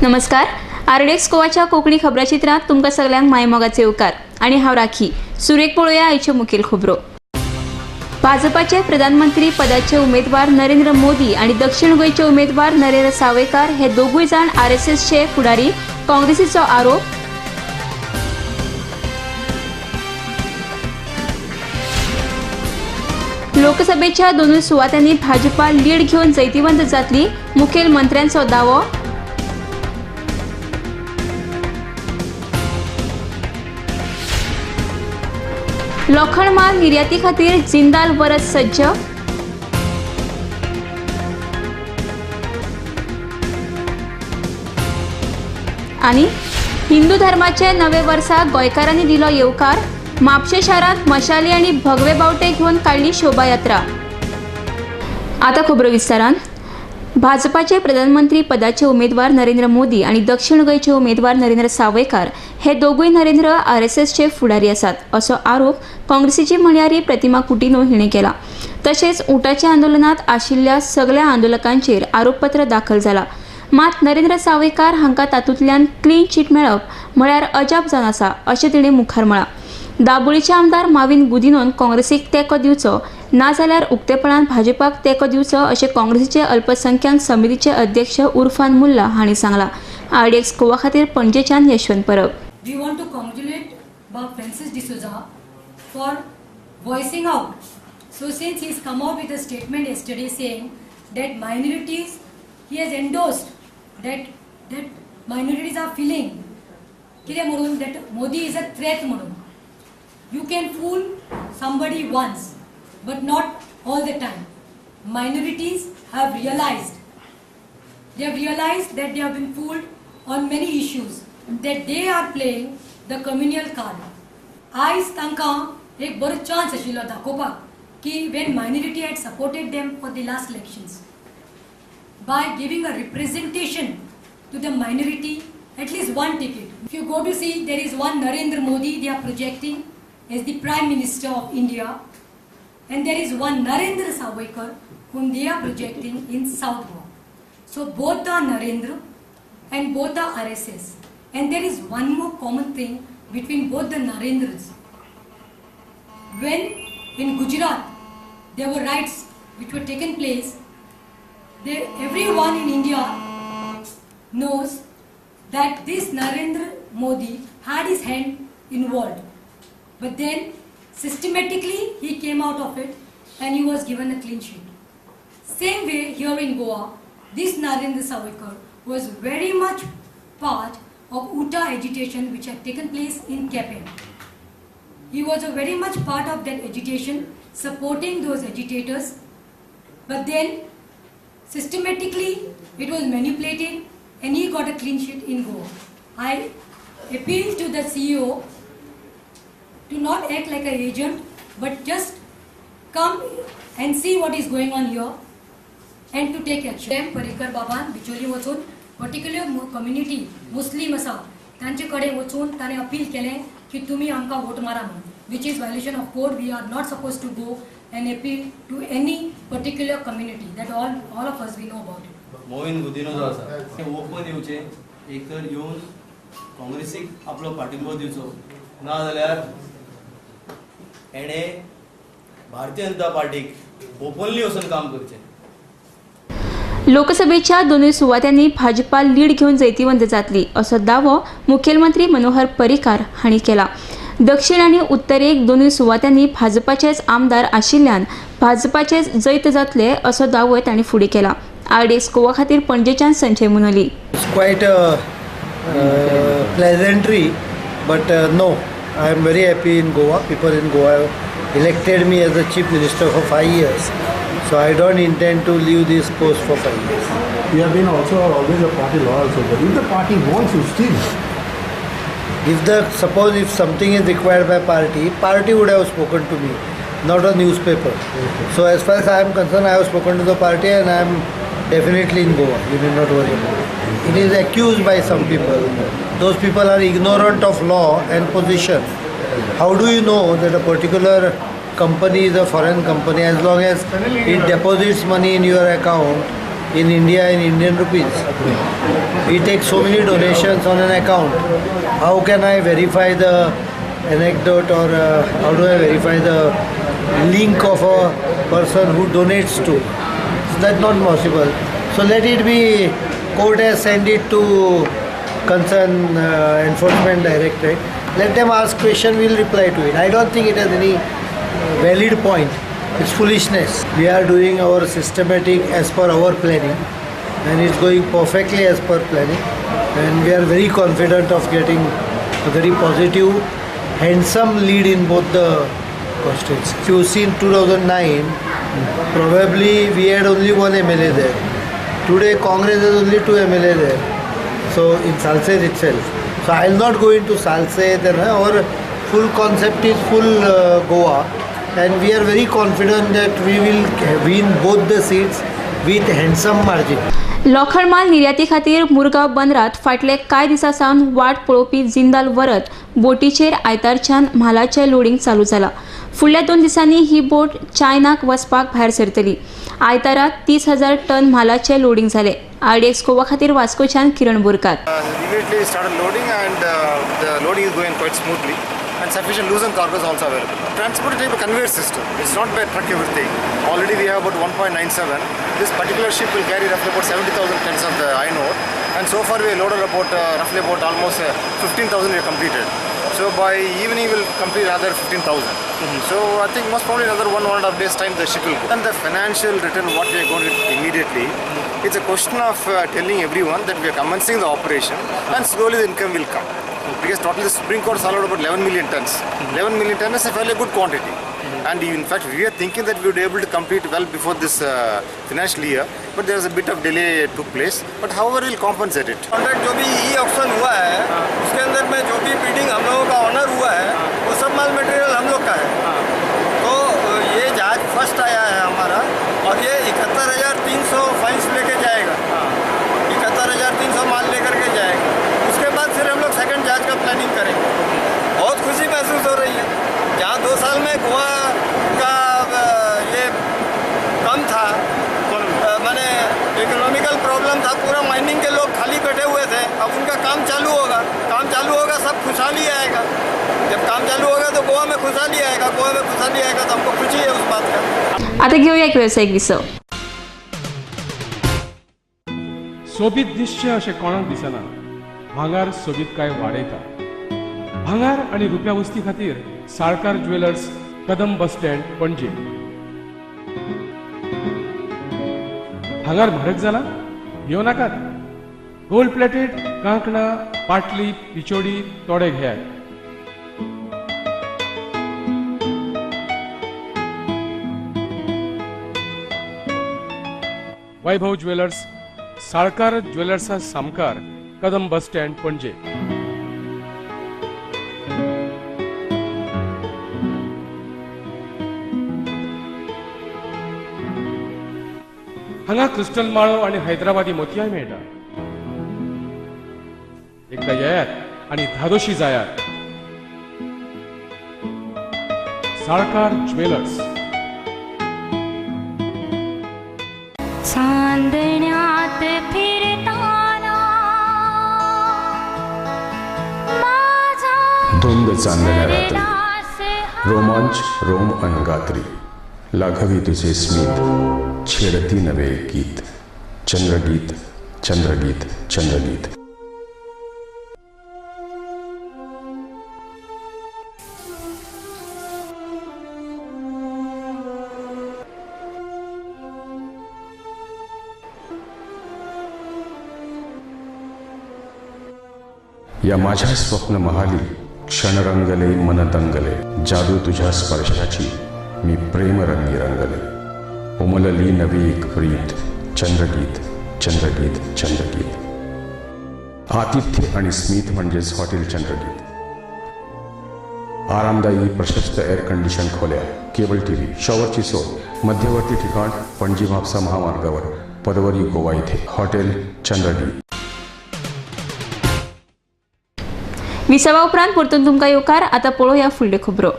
नमस्कार. आरडेक्स गोवाच्या कोकणी खबराचित्रात तुमकां सगळ्यांक मायमोगाचे उपकार आणि हांव राखी. सुरेख पळोवया आयच्यो मुखेल खबरो. भाजपाचे प्रधानमंत्री पदाचे उमेदवार नरेंद्र मोदी आणि दक्षिण गोंयचे उमेदवार नरेंद्र सावयकार हे दोगूय जाण आरएसएसचे फुडारी, काँग्रेसीचो आरोप. लोकसभेच्या दोनूय सुवातांनी भाजपा लीड घेऊन जैतिवंत जातली, मुखेलमंत्र्यांचो दावो. लोखंड माल निर्याती खातीर जिंदाल परत सज्ज. आणि हिंदू धर्माचे नवे वर्साक गोंयकारांनी दिलो येवकार. म्हापशे शारांत मशाली आणि भगवे बावटे घेऊन काढली शोभायात्रा. आता खबरो विस्तारान. भाजपाचे प्रधानमंत्री पदाचे उमेदवार नरेंद्र मोदी आणि दक्षिण गोंयचे उमेदवार नरेंद्र सावयकार हे दोगूय नरेंद्र आरएसएसचे फुडारी आसात, असो आरोप काँग्रेसीची म्हणयारी प्रतिमा कुटिनो हिणें केला. तशेंच उटाच्या आंदोलनात आशिल्ल्या सगळ्या आंदोलकांचेर आरोपपत्र दाखल जाला. मात नरेंद्र सावयकार हांकां तातूंतल्यान क्लीन चीट मेळप म्हळ्यार अजाप जावन आसा, अशें तिणें मुखार म्हळां. दाबोळीचे आमदार माविन गुदिनोन काँग्रेसीक तेंको दिवचो ना जाल्यार उक्तेपणान भाजपाक तेंको दिवचो अशें काँग्रेसीचे अल्पसंख्याक समितीचे अध्यक्ष उर्फान मुल्ला हांणी सांगलां. आरडीएक्स गोवा खातीर पणजेच्यान Yashwant Parab. We want to congratulate Bob Francis D'Souza for voicing out. So since he's come out with a statement yesterday saying that minorities, he has endorsed that minorities are feeling कितें म्हणून that Modi is a threat म्हणून. You can fool somebody once, but not all the time. Minorities have realized, they have realized that they have been fooled on many issues, that they are playing the communal card. आयज तांकां एक बरो chance आशिल्लो दाखोवपाक की when minority had supported them for the last elections by giving a representation to the minority, at least one ticket. If you go to see, there is one Narendra Modi they are projecting as the Prime Minister of India, and there is one Narendra Sawaykar whom they are projecting in South Goa. So both are Narendra and both are RSS. And there is one more common thing between both the Narendras. When in Gujarat there were riots which were taken place, everyone in India knows that this Narendra Modi had his hand involved. But then systematically he came out of it and he was given a clean sheet. Same way here in Goa, this Narendra Sawaykar was very much part of UTA agitation which had taken place in Kepen. He was a very much part of that agitation, supporting those agitators, but then systematically it was manipulated and he got a clean sheet in Goa. I appeal to the CEO to not act like an agent, but just come and see what is going on here and to take action. Parikar Baban Bicholim वचून particular community मुस्लिम आसा तांचे कडेन वचून ताणें appeal केलें की तुमी आमकां वोट मारा म्हणून, which is violation of code. We are not suppose to go and appeal to any particular community that all of us we know about it. Mauvin Godinho जो आसा ते ओपन येवचे, एक तर येवन काँग्रेसीक आपलो पाठिंबो दिवचो, ना जाल्यार एणे भारतीय जनता पार्टीक ओपनली वचून काम करचें. लोकसभेच्या दोनूय सुवातांनी भाजपा लीड घेऊन जैतिवंत जातली, असो दावो मुखेलमंत्री मनोहर पर्रीकार हांणी केला. दक्षिण आणि उत्तरेक दोनूय सुवातांनी भाजपाचेच आमदार आशिल्ल्यान भाजपाचेच जैत जातले, असो दावोय तांणी फुडें केला. आरडीएक्स गोवा खातीर पणजेच्यान Sanjay मुनोली. Quite a pleasantry, but no, I am very happy in Goa. People in Goa have elected me as the Chief Minister for 5 years, so I don't intend to leave this post for 5 years. You have been also always a party loyal, so if the party wants you still. Suppose if something is required by party would have spoken to me, not a newspaper. Okay. So as far as I am concerned, I have spoken to the party and I am definitely in Goa. You need not worry about it. It is accused by some people. Those people are ignorant of law and position. How do you know that a particular company is a foreign company as long as it deposits money in your account in India in Indian rupees. We take so many donations on an account. How can I verify the anecdote or how do I verify the link of a person who donates to? So that's not possible. So let it be, court has sent it to concern enforcement directorate. Let them ask question, we'll reply to it. I don't think it has any valid point. It's foolishness. We are doing our systematic as per our planning, and it's going perfectly as per planning, and we are very confident of getting a very positive, handsome lead in both the constituencies. If you see in 2009, probably we had only one MLA there. Today Congress has only 2 MLA there. So in Salsette itself. So I will not go into Salsette. Our full concept is full Goa, and we are very confident that we will win both the seats with handsome margin. लोखंड निर्याती खातीर मुरगांव बंदरात फाटले कांय दिसा सावन वाट पळोवपी Jindal वरत बोटीचेर आयतारच्यान म्हालाचें loading चालू जाला. फुडल्या 2 दिसांनी ही बोट चायनाक वचपाक भायर सरतली. आयतारा 30,000 टन म्हालाचें लोडिंग जालें. IDX गोवा खातीर वास्कोच्यान किरण Borkar. Immediately started loading, and the loading is going quite smoothly, and sufficient loosened cargo is also available. Transport type of conveyor system. It's not by truck everything. Already we have about 1.97. This particular ship will carry roughly about 70,000 tons of the iron ore, and so far we have loaded about roughly about almost 15,000 we have completed. So by evening we'll complete another 15,000. So I think most probably another 1.5 days time the ship will go. And the financial return what we are going to get immediately, it's a question of telling everyone that we are commencing the operation, and slowly the income will come. Because totally the Supreme Court has allowed about 11 million tons. 11 million tons is a fairly good quantity. And in fact, we are thinking that we would be able to complete well before this financial year, but there was a bit of delay took place. But however, we'll compensate it. Contract जो भी auction हुआ है उसके अंदर में जो भी bidding हम लोगों का ऑनर हुआ है वो सब माल मटेरियल हम लोग का है. तो ये जहाज फर्स्ट आया है हमारा, और ये 71,300 फाइल्स लेके जाएगा. 71,300 माल लेकर के जाएगा. उसके बाद फिर हम लोग सेकंड जहाज का प्लानिंग करेंगे. बहुत खुशी महसूस हो रही है. जहाँ 2 साल में गोवा का ये कम था, माने इकोनॉमिकल प्रॉब्लम था, पूरा माइनिंग के लोग खाली बैठे हुए थे. अब उनका काम चालू होगा, सब खुशहाली आएगा. जब काम चालू होगा तो गोवा में खुशहाली आएगा. गोवा में खुशहाली आएगा तो हमको खुशी है उस बात का. आता घेऊया एक व्यावसायिक विसव. सोबीत दिसचें अशें कोणाक दिसना. भांगार सोबीत काय वाडयता. भांगार आनी रुप्या वस्ती खातीर Salkar jewellers, Kadam bus stand, Panaji. भांगार म्हारग जाला? घेव नाकात. गोल्ड प्लेटेड कांकणां, पाटली, पिचोडी तोडे घेयात. वैभव ज्वेलर्स, साळकार ज्वेलर्सा सामकार, कदम बस स्टँड, पणजे. हांगा क्रिस्टल माळो आणि हैदराबादी मोतयाय मेळटा. एकदा येयात आणि धादोशी जायात. साळकार ज्वेलर्स. चांदण्यात फिरताना माझा धुंद चांदण्या रात्री, रोमांच रोम अनगात्री, लाघवी तुझे स्मित, छेडती नवे गीत. चंद्रगीत, चंद्रगीत, चंद्रगीत. या माझ्या स्वप्न महाली क्षण रंगले, मन दंगले. जादू तुझ्या स्पर्शाची, मी प्रेम रंगी रंगले. उमलली नवी एक प्रीत. चंद्रगीत, चंद्रगीत, चंद्रगीत. आतिथ्य आणि स्मित म्हणजेच हॉटेल चंद्रगीत. आरामदायी प्रशस्त एअर कंडिशन खोल्या, केबल टीव्ही, शॉवरची सोय. मध्यवर्ती ठिकाण पणजी म्हापसा महामार्गावर, पदवरी, गोवा इथे हॉटेल चंद्रगीत. विसावा उपरांत परतून तुमकां येवकार. आतां पळोवया फुडल्यो खबरो.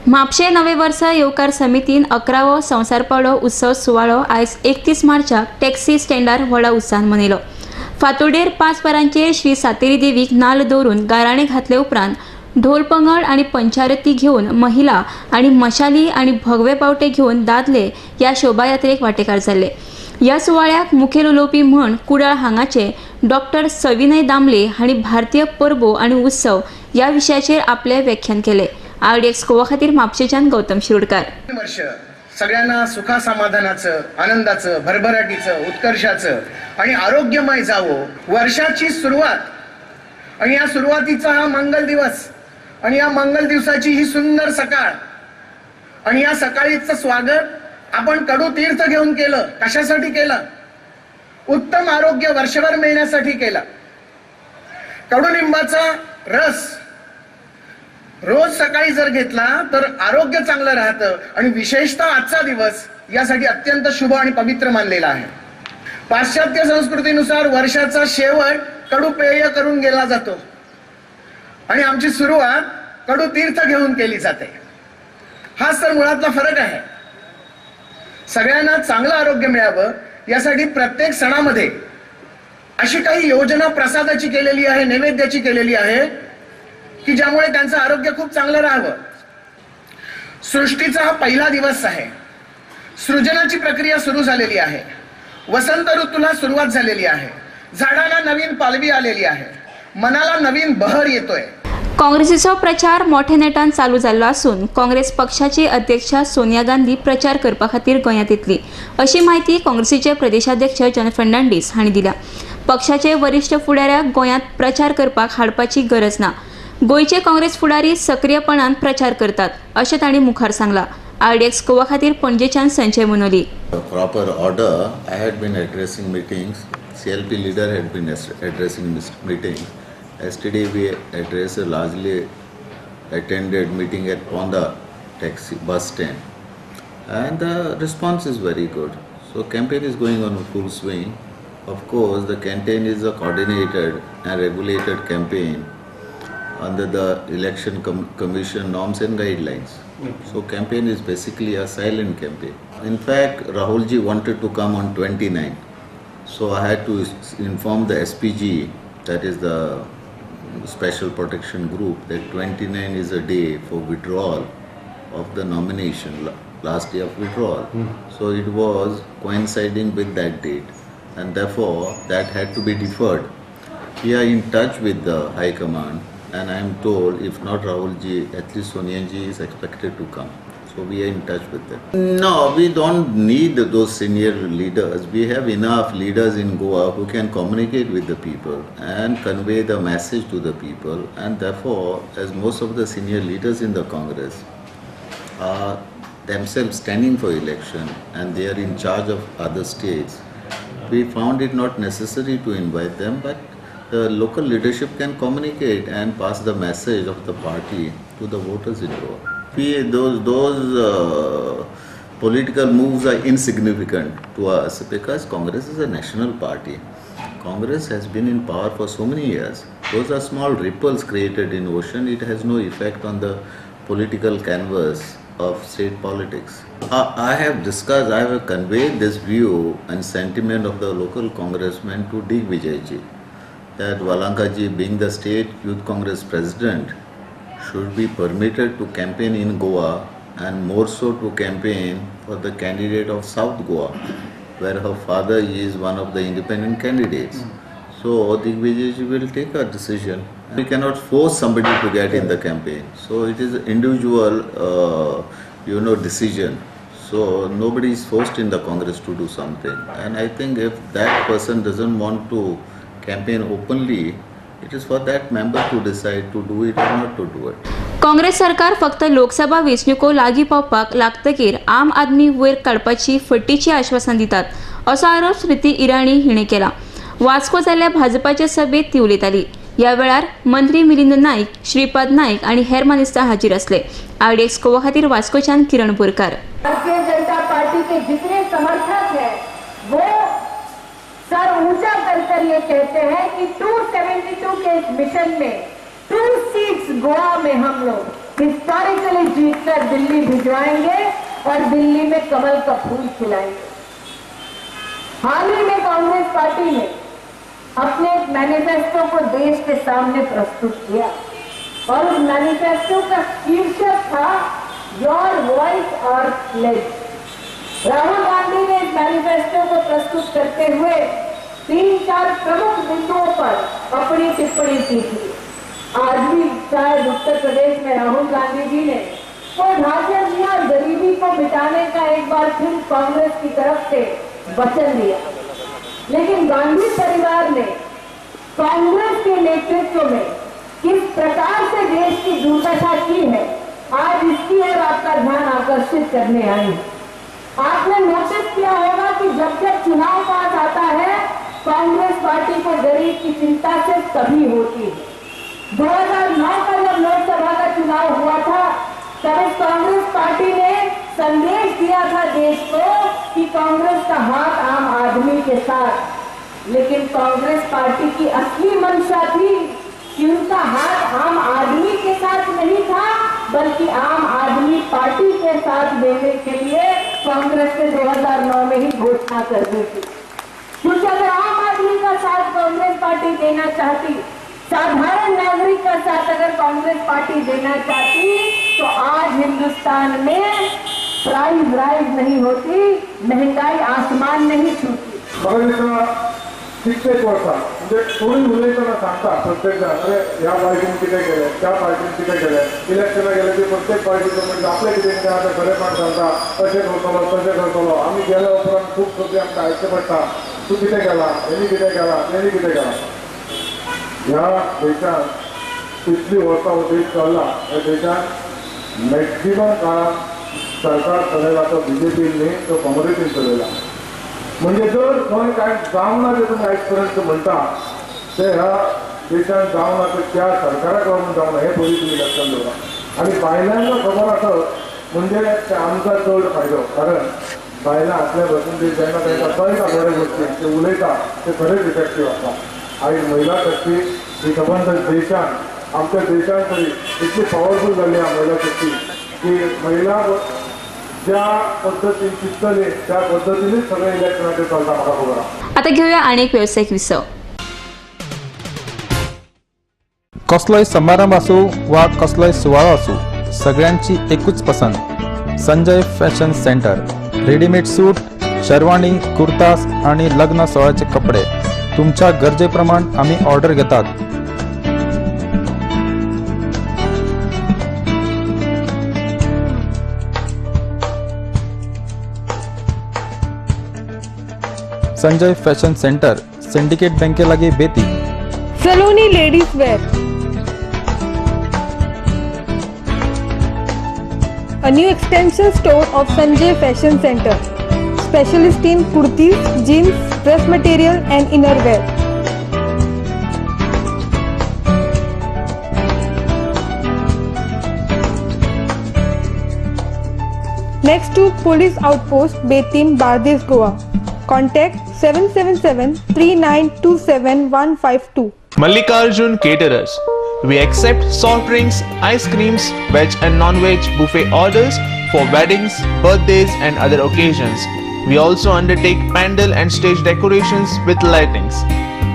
म्हापशे नवे वर्सा येवकार समितीन 11वो संवसार पावलो उत्सव सुवाळो आयज 31 मार्चाक टॅक्सी स्टँडार व्हडा उत्साहान मनयलो. फातोडेर 5 वरांचेर श्री सातेरी देवीक नाल्ल दवरून गाराणे घातले उपरांत ढोल पंगड आणि पंचारती घेऊन महिला आणि मशाली आणि भगवे पावटे घेऊन दादले या शोभायात्रेक वांटेकार जाल्ले. या सुवाळ्याक मुखेल उलोवपी म्हण कुडाळ हांगाचे डॉक्टर सविनय दामले हांणी भारतीय परबो आणि उत्सव या विशयाचेर आपले व्याख्यान केले. आरडीएक्स गोवा खातीर म्हापशेच्यान गौतम शिरोडकार. वर्ष सगळ्यांना सुखा समाधानाचं, आनंदाचं, भरभराटीचं, उत्कर्षाचं आणि आरोग्यमय जावो. वर्षाची सुरुवात आणि या सुरुवातीचा हा मंगल दिवस आणि या मंगल दिवसाची ही सुंदर सकाळ आणि या सकाळीचं स्वागत आपण कडू तीर्थ घेऊन केलं. कशासाठी केलं? उत्तम आरोग्य वर्षभर मिळण्यासाठी केलं. कडुनिंबाचा रस रोज सकाळी जर घेतला तर आरोग्य चांगलं राहतं आणि विशेषतः आजचा दिवस यासाठी अत्यंत शुभ आणि पवित्र मानलेला आहे. पाश्चात्य संस्कृतीनुसार वर्षाचा शेवट कडू पेय करून गेला जातो आणि आमची सुरुवात कडू तीर्थ घेऊन केली जाते. हाच तर मुळातला फरक आहे. सगळ्यांना चांगलं आरोग्य मिळावं यासाठी प्रत्येक सणामध्ये अशी काही योजना प्रसादाची केलेली आहे, नैवेद्याची केलेली आहे की ज्यामुळे त्यांचं आरोग्य खूप चांगलं राहावं. सृष्टीचा हा पहिला दिवस आहे. सृजनाची प्रक्रिया सुरू झालेली आहे. वसंत ऋतूला सुरुवात झालेली आहे. झाडांना नवीन पालवी आलेली आहे. मनाला नवीन बहर येतोय. काँग्रेसीचो प्रचार मोठ्या नेटान चालू जाल्लो आसून काँग्रेस पक्षाची अध्यक्षा सोनिया गांधी प्रचार करपा खातीर गोंयांत येतली अशी माहिती काँग्रेसीचे प्रदेशाध्यक्ष जॉन फर्नांडीस हांणी दिल्या. पक्षाचे वरिष्ठ फुडाऱ्याक गोंयांत प्रचार करपाक हाडपाची गरज ना. गोयचे काँग्रेस फुडारी सक्रियपणान प्रचार करतात अशें तांणी मुखार सांगलां. आरडीएक्स गोवा खातीर पणजेच्यान Sanjay Manoli. Proper order. I had been addressing meetings. CLP leader had been addressing meetings. Yesterday we addressed a largely attended meeting at Ponda taxi bus stand, and the response is very good. So campaign is going on full swing. Of course, the campaign is a coordinated and regulated campaign under the election commission norms and guidelines. So campaign is basically a silent campaign. In fact, Rahulji wanted to come on 29. So I had to inform the SPG, that is the Special Protection Group, that 29 is a day for withdrawal of the nomination, last day of withdrawal. So it was coinciding with that date, and therefore that had to be deferred. We are in touch with the High Command, and I am told if not Rahulji, at least Soniaji is expected to come. So we are in touch with them. No, we don't need those senior leaders. We have enough leaders in Goa who can communicate with the people and convey the message to the people. And therefore, as most of the senior leaders in the Congress are themselves standing for election and they are in charge of other states, we found it not necessary to invite them, but the local leadership can communicate and pass the message of the party to the voters in Goa. Those political moves are insignificant to us because Congress is a national party. Congress has been in power for so many years. Those are small ripples created in ocean. It has no effect on the political canvas of state politics. I have conveyed this view and sentiment of the local congressman to Digvijayji, that Valankaji, being the state youth congress president, should be permitted to campaign in Goa, and more so to campaign for the candidate of South Goa, where her father is one of the independent candidates. So Digvijayji will take a decision. We cannot force somebody to get in the campaign. So it is an individual, decision. So nobody is forced in the Congress to do something. And I think if that person doesn't want to campaign openly, it is for that member to decide to do it or not to do it. Congress सरकार फक्त लोकसभा वेंचणुको लागीं पावपाक लागतकीर आम आदमी वयर काडपाची फट्टीची आश्वासन दितात असो आरोप स्मृती इराणी हिणें केला. वास्को जाल्ल्या भाजपाचे सभेत ती उलयताली. ह्या वेळार मंत्री मिलिंद नाईक, श्रीपाद नाईक आणि हेर मानेस्तार हाजीर आसले. आरडीएक्स गोवा खातीर वास्कोच्यान किरण बोरकार. भारतीय जनता पार्टी के जितने समर्थक हैं वो सर ऊंचा कर ये कहते हैं कि 272 के इस मिशन में 2 सीट्स गोवा में हम लोग हिस्टोरिकली जीतकर दिल्ली भिजवाएंगे और दिल्ली में कमल का फूल खिलाएंगे। हाल ही में कांग्रेस पार्टी ने अपने एक मैनिफेस्टो को देश के सामने प्रस्तुत किया और उस मैनिफेस्टो का शीर्षक था योर वॉइस और प्लेज। राहुल गांधी ने इस मैनिफेस्टो को प्रस्तुत करते हुए 3-4 प्रमुख बिंदुओं पर अपनी टिप्पणी की थी। आज भी शायद उत्तर प्रदेश में राहुल गांधी जी ने वो ढांचे दिया और गरीबी को मिटाने का एक बार फिर कांग्रेस की तरफ से वचन दिया, लेकिन गांधी परिवार ने कांग्रेस के नेतृत्व में किस प्रकार से देश की दुर्दशा की है, आज इसकी ओर आपका ध्यान आकर्षित करने आई है। आपने नोटिस किया होगा कि जब जब चुनाव पास आता है, कांग्रेस पार्टी को गरीब की चिंता से तभी होती है। 2009 का जब लोकसभा का चुनाव हुआ था, तब इस कांग्रेस पार्टी ने संदेश दिया था देश को कि कांग्रेस का हाथ आम आदमी के साथ, लेकिन कांग्रेस पार्टी की असली मंशा थी कि उनका हाथ आम आदमी के साथ नहीं था, बल्कि आम आदमी पार्टी के साथ देने के लिए कांग्रेस ने 2009 में ही घोषणा कर दी थी। क्योंकि अगर आम आदमी का साथ कांग्रेस पार्टी देना चाहती, साधारण नागरिक का साथ अगर कांग्रेस पार्टी देना चाहती, तो आज हिंदुस्तान में प्राइस राइज नहीं होती, महंगाई आसमान नहीं छूती। कित्येक वर्षा म्हणजे कोणी उलयतना सांगता प्रत्येक जण अरे ह्या पार्टीने कितें केलें, त्या पार्टीने कितें केलें, इलेक्शना गेले की प्रत्येक पार्टीचो म्हणजे आपलें कितें कितें आतां खरेंपण सांगता, अशें करतलो तशें करतलो। आमी गेल्या उपरांत खूब सोबी आमकां आयकचें पडटा, तूं कितें केलां, हेणी कितें केलां, तेणी कितें केलां। ह्या देशांत इतली वर्सां हो देश चल्ला, ह्या देशांत मॅक्झिमम काळात सरकार चलयला तो BJP न्ही, तो काँग्रेसीन चलयला। म्हणजे जर खंय कांय जावंक ना जें तुमी आयज पर्यंत म्हणटा तें ह्या देशांत जावंक ना, तें त्या सरकाराक लागून जावंक ना, हें पयलीं तुमी लक्षांत दवरा। आनी बायलांका खबर आसत म्हणजे ते आमकां चड फायदो, कारण बायलां आपल्या पर्संटेज जेन्ना तांकां कळटा बरे गोश्टी, ते उलयता ते खरेंच इफेक्टीव आसता। आयज महिला शक्ती ही खबर देशांत, आमच्या देशांत तरी इतली पॉवरफूल जाल्ली आहा महिला शक्ती की महिला ज्या पद्धतीन चिंतले त्या पद्धतीनेच सगळे इलेक्शनाचेर चलता, म्हाका खबर आहा। आता घेऊया अनेक व्यावसायिक विसव। कसलोय समारंभ आसूं वा कसलोय सुवाळो आसूं, सगळ्यांची एकूच पसंत Sanjay fashion centre. Readymade suit, sherwani, kurtas आणि लग्न सोहळ्याचे कपडे तुमच्या गरजेप्रमाण आम्ही ऑर्डर घेतात। Sanjay fashion centre, syndicate bank के लगे Betim. Saloni ladies wear, a new extension store of Sanjay Fashion Center, specialist in kurtis, jeans, dress material and innerwear. Next to Police Outpost, Betim, Bardes, Goa. Contact 777-3927-152. Mallikarjun Caterers. We accept soft drinks, ice creams, veg and non-veg buffet orders for weddings, birthdays and other occasions. We also undertake pandal and stage decorations with lightings.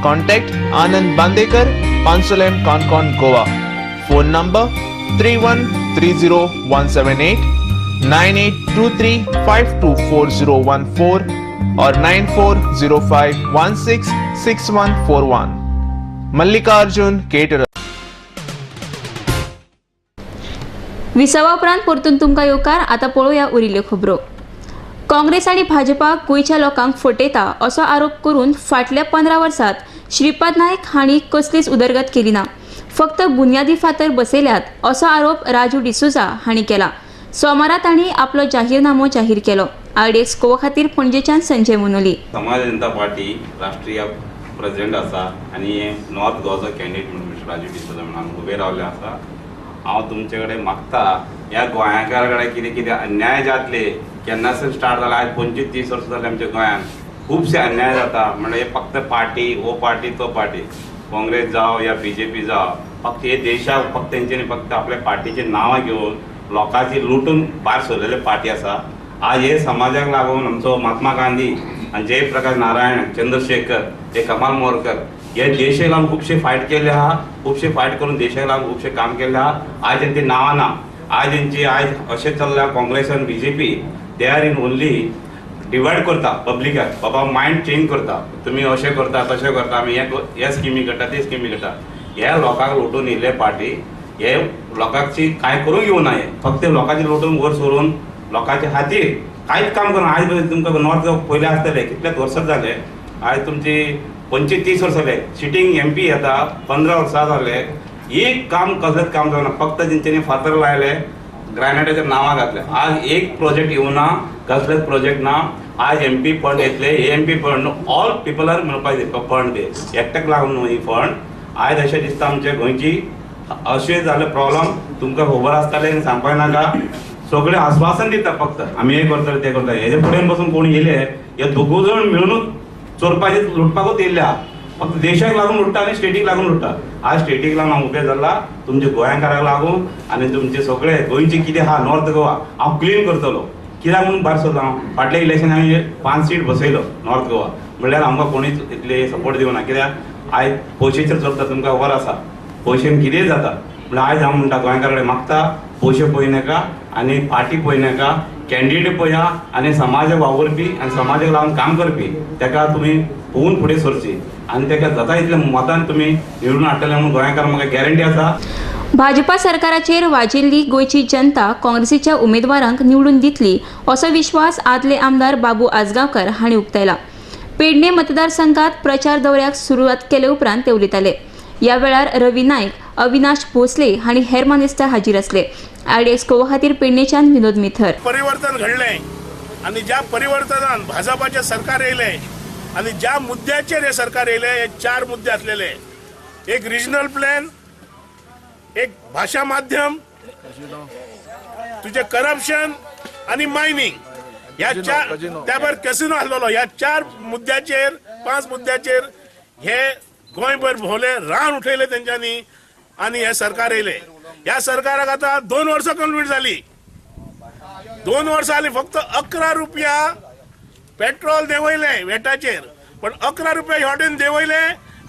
Contact Anand Bandekar, Pansalam, Concon, Goa. Phone number 3130-178, 9823-524014 or 9405166141. Mallikarjun Caterers. विसावा उपरांत परतून तुमकां येवकार। आता पळोवया उरिल्ल्यो खबरो। काँग्रेस आणि भाजपा गोंयच्या लोकांक फटयता असो आरोप करून फाटल्या 15 वर्सात श्रीपाद नायक हांणी कसलीच उदरगत केली ना, फक्त बुन्यादी फातर बसयल्यात असो आरोप राजू डिसोजा हांणी केला। सोमारा तांणी आपलो जाहीरनामो जाहीर केलो। आयडेक्स गोवा खातीर पणजेच्यान संजय मनोली। समाज जनता पार्टी राष्ट्रीय प्रेसिडेंट आसा आनी नॉर्थ गोवाचो कॅन्डिडेट म्हणून मिस्टर राजू डिसोजा म्हणून उबे रावले आसा। हांव तुमचे कडेन मागता ह्या गोंयकार कडेन कितें कितें अन्याय जातले केन्नासून स्टार्ट जाला, आज 25-30 वर्सां जाले आमच्या गोंयांत खूबशे अन्याय जाता। म्हणजे फक्त पार्टी, वो पार्टी तो पार्टी, काँग्रेस जावं या BJP जावं फक्त हे देशाक फक्त तेंच्यांनी फक्त आपल्या पार्टीचे नांवां घेवन लोकांची लुटून भायर सरलेले पार्टी आसा. आज हे समाजाक लागून आमचो महात्मा गांधी आणि जयप्रकाश नारायण, चंद्रशेखर, हे कमाल मोरकर हे देशाक लागून खुबशे फायट केले आहा. खुबशे फायट करून देशाक लागून खुबशे काम केले आहा. आज तेंची नांवां ना. आज तेंची आज अशें चल्ल्या काँग्रेस आनी BJP they are in only divide करता पब्लिकाक. बाबा मायंड चेंज करता. तुम्ही अशें करता तशें करता आमी हे स्किमी करता ते स्किमी करता. हे लोकांक लुटून येयले पार्टी हे लोकांची काय करूंक येवना. हे फक्त लोकांची लुटून वर सोडून लोकांच्या खातीर कांयच काम करना. आज तुमकां नॉर्थ पयले आसतले कितलेच वर्सां जाले. आज तुमची 25-30 वर्सां जाले. सिटींग MP येता 15 वर्सां जाले. एक काम कसलेंच काम जावना. फक्त तेंच्यांनी फातर लायले, ग्रॅनायटाचेर नांवां घातले. आज एक प्रोजेक्ट येवना, कसलेच प्रोजेक्ट ना. आज MP फंड येतले. हे MP फंड ऑल पिपलार मेळपाक फंड ते एकट्याक लागून न्हू ही फंड. आज अशें दिसता आमचे गोंयची अशें जाले प्रॉब्लम तुमकां खबर आसतलें सांगपाक नाका. सगळे आश्वासन दिता फक्त आमी हे करतले ते करतले. हेजे फुडेन बसून कोण येयले हे दोगूय जाण मेळूनच चोरपाचे लुटपाकूच येयले आहा. फक्त देशाक लागून लुटता आनी स्टेटीक लागून लुटता. आज स्टेटीक लागून हांव उबें जाल्ला तुमचे गोंयकारांक लागून आनी तुमचे सगळे गोंयचे कितें आहा नॉर्थ गोवा हांव क्लीन करतलो. कित्याक म्हणून भायर सरलो हांव. फाटल्या इलेक्शन हांवें 5 सीट बसयलो नॉर्थ गोवा. म्हणल्यार आमकां कोणीच इतले सपोर्ट दिवना. कित्याक आयज पयशेचेर चलता तुमकां खबर आसा. पयशेन कितेंय जाता. म्हणल्यार आयज हांव म्हणटा गोंयकारा कडेन मागता पयशे पळयनाका आनी पार्टी पळयनाका. कॅन्डिडेट पळया आनी समाजाक वावुरपी आनी समाजाक लागून काम करपी ताका तुमी पळोवन फुडें सरची आनी ताका जाता इतल्या मतान तुमी निवडून हाडटले म्हणून गोंयकारांक म्हाका गॅरंटी आसा. भाजपा सरकाराचेर वाजिल्ली गोंयची जनता काँग्रेसीच्या उमेदवारांक निवडून दितली असो विश्वास आदले आमदार बाबू आजगांवकर हांणी उक्तायला. पेडणे मतदारसंघात प्रचार दौऱ्याक सुरवात केले उपरांत ते उलयताले. ह्या वेळार रवी नायक, अविनाश भोसले हांणी हेर मानेस्तार हाजीर आसले. IDX गोवा खातीर पेडणेच्यान विनोद मिथर. परिवर्तन घडलें आनी ज्या परिवर्तनान भाजपाचें सरकार येयलें आनी ज्या मुद्द्याचेर हे सरकार येयलें हे 4 मुद्दे आसलेले. एक रिजनल प्लॅन, एक भाषा माध्यम, तुझे करप्शन आनी मायनिंग ह्या 4 त्या भायर कॅसिनो आसलेलो. ह्या 4 मुद्द्याचेर 5 मुद्द्याचेर हे गोंयभर भोवले रान उठयले तेंच्यांनी आनी हे सरकार येयले. ह्या सरकाराक आतां 2 वर्सां कंप्लीट जाली. 2 वर्सां जाली. फक्त 11 रुपया पेट्रोल देंवयले वेटाचेर पण 11 रुपया ह्या वटेन देंवयले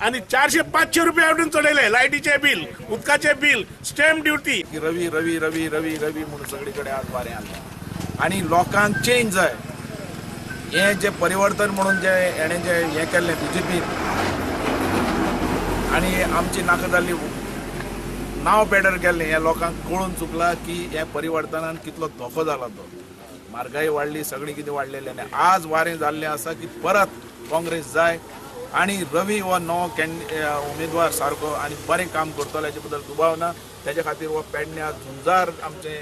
आनी 400-500 रुपया ह्या वटेन चडयले. लायटीचे बील, उदकाचे बील, स्टॅम्प ड्युटी. रवी रवी रवी रवी रवी म्हणून सगळे कडेन आज वारें आसलें आनी लोकांक चेंज जाय. हे जे परिवर्तन म्हणून जे हेणें जे हें केल्लें BJP आनी आमची नाका जाल्ली नांव पेडर केल्लें हें लोकांक कळून चुकलां की हे परिवर्तनान कितलो धोको जाला तो. म्हारगाय वाडली, सगळें कितें वाडलेलें आनी आज वारें जाल्लें आसा की परत काँग्रेस जाय आनी रवी हो नवो उमेदवार सारको आनी बरें काम करतलो हेचे बद्दल दुबाव ना. तेजे खातीर हो पेडण्यां झुंजार आमचे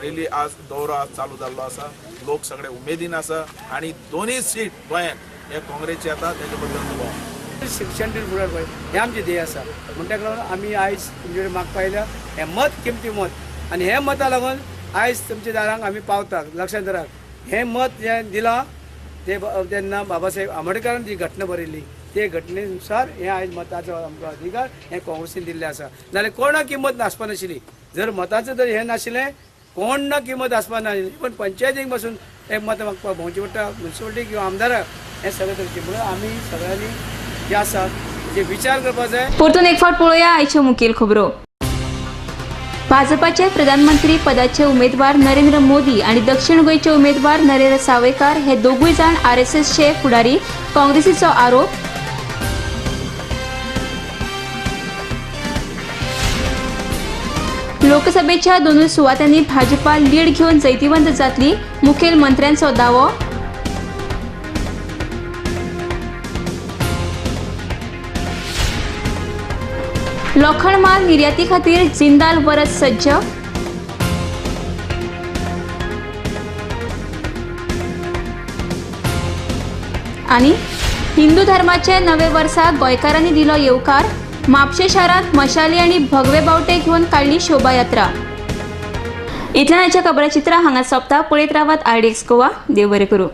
रेली आज दौरो आज चालू जाल्लो आसा. लोक सगळे उमेदीन आसा आनी दोनूय सीट गोंयांत हे काँग्रेसचे येता तेजे बद्दल दुबाव. सेंट्रल फुडार पळय हें आमचें ध्येय आसा. म्हणटक लागून आमी आयज तुमचे कडेन मागपा आयल्या हें मत किमती मत आनी हें मता लागून आयज तुमच्या दारांक आमी पावतात. लक्षांत दवरात हें मत जें दिलां ते तेन्ना बाबासाहेब आंबेडकरान जी घटना बरयल्ली ते घटनेनुसार हें आयज मताचो आमकां अधिकार हें काँग्रेसीन दिल्लें आसा. नाल्यार कोणाक किंमत आसपा नाशिल्ली. जर मताचें जर हें नाशिल्लें कोणाक किंमत आसपा नाशिल्ली पण पंचायतीक पासून एक मत मागपाक भोंवचें पडटा. म्युनिसिपालिटी किंवा आमदाराक हें सगळें करचें. म्हणून आमी सगळ्यांनी जे आसा जे विचार करपा जाय. परतून एक फावट पळोवया आयच्यो मुखेल खबरो. भाजपाचे प्रधानमंत्री पदाचे उमेदवार नरेंद्र मोदी आणि दक्षिण गोंयचे उमेदवार नरेंद्र सावयकार हे दोगूय जाण RSSचे फुडारी काँग्रेसीचो आरोप. लोकसभेच्या दोनूय सुवातांनी भाजपा लीड घेऊन जैतिवंत जातली मुखेल मंत्र्यांचो दावो. लोखंड माल निर्याती खातीर जिंदाल परत सज्ज. आणि हिंदू धर्माचे नवे वर्साक गोंयकारांनी दिलो येवकार. म्हापशे शारांत मशाली आणि भगवे बावटे घेवन काडली शोभायात्रा. इतल्यान आयच्या खबराचित्रां हांगा सोंपता. पळयत रावात IDX गोवा. देव बरें करूं.